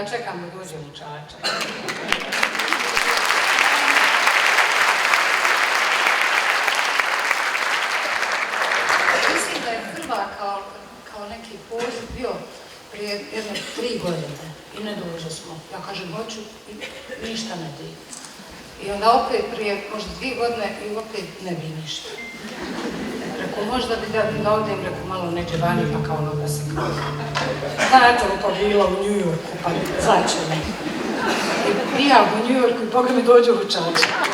Ja čekam da dođem u Čačak. Mislim da je prva kao neki poziv bio prije jedne 3 godine i ne dođe smo. Ja kažem hoću i ništa ne di. I onda opet prije možda 2 godine i opet ne bi ništa. Reku, možda bi da odem, reku, malo neđe vani, pa kao ono da se kao... Znate li to bilo u New Yorku, pa zvaće me. I bijam u New Yorku i Boga mi dođu u Čačak.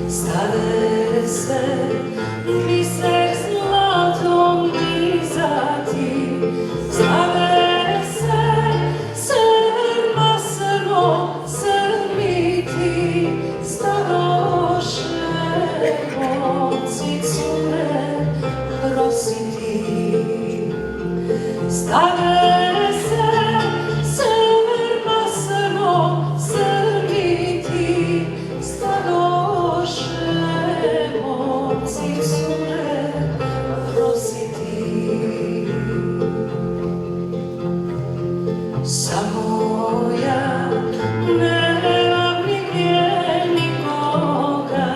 stade se biser zlatom dizati, stade se srma srmo srmiti, staroše momci cure prositi. Stade se srma srmo srmiti, stadoše momci cure prositi. Samo ja nemam nigdje nikoga,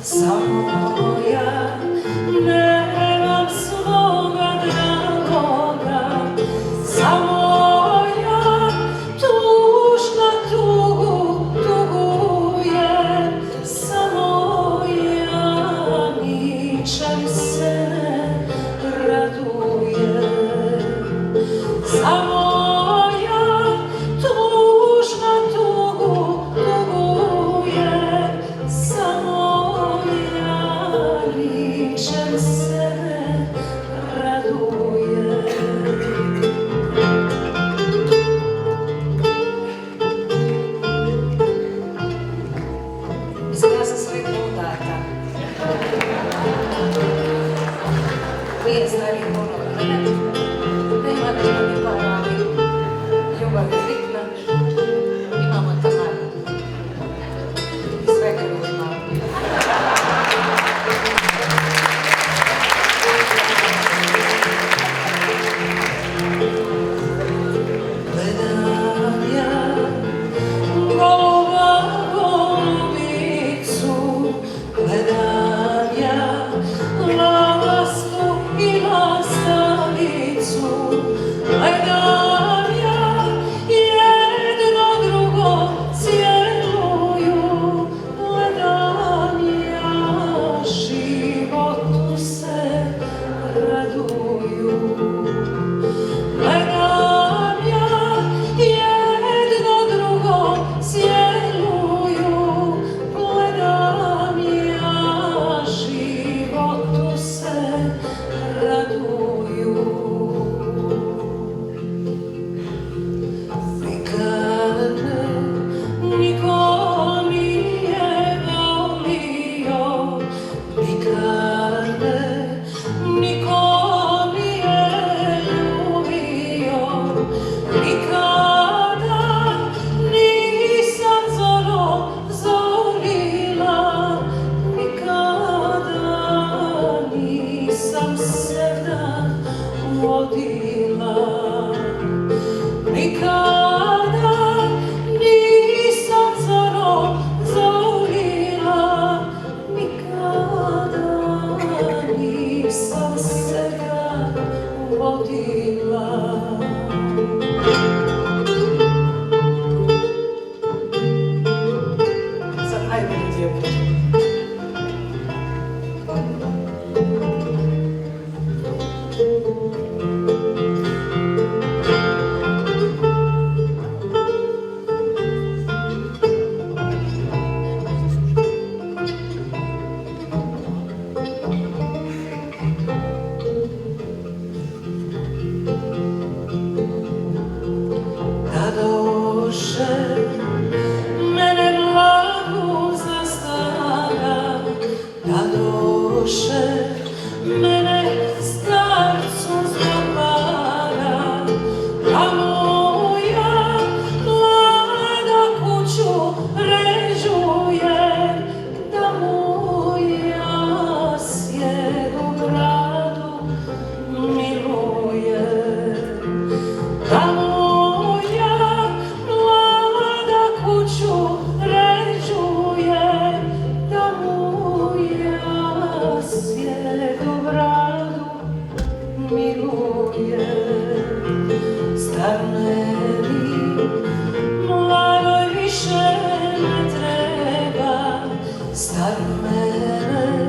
samo ja nemam svoga dragoga, samo ja tužna tugu tugujem, samo ja ničem se ne radujem, samo ja tužna tugu tugujem, samo ja ničem se ne radujem. Mislim, ja sam sretno udata. Nije stariji puno od mene, nema nešto ni par, ali ljubav je bitna, imamo taman i svega imamo. Gledam ja goluba golubicu, gledam ja lastu i lastavicu, gledam ja jedno drugo cijeluju, gledam ja životu se raduju. Gledam ja jedno drugo cijeluju, gledam ja životu se raduju. Nikad me niko nije volio, nikad me niko nije ljubio, nikada nisam zoru zorila, nikada nisam sevdan vodila, nikada nisam zoru zorila, nikada nisam sevdan vodila. Sad najbolji dio priče. Dadoše mene blagu zastara, dadoše mene starcu zbara, da moja mlada kuću režuje, da moja sjedu bradu miluje, da moja mlada kuću režuje, da moja sjedu bradu miluje. Star meni mladoj više ne treba, star mene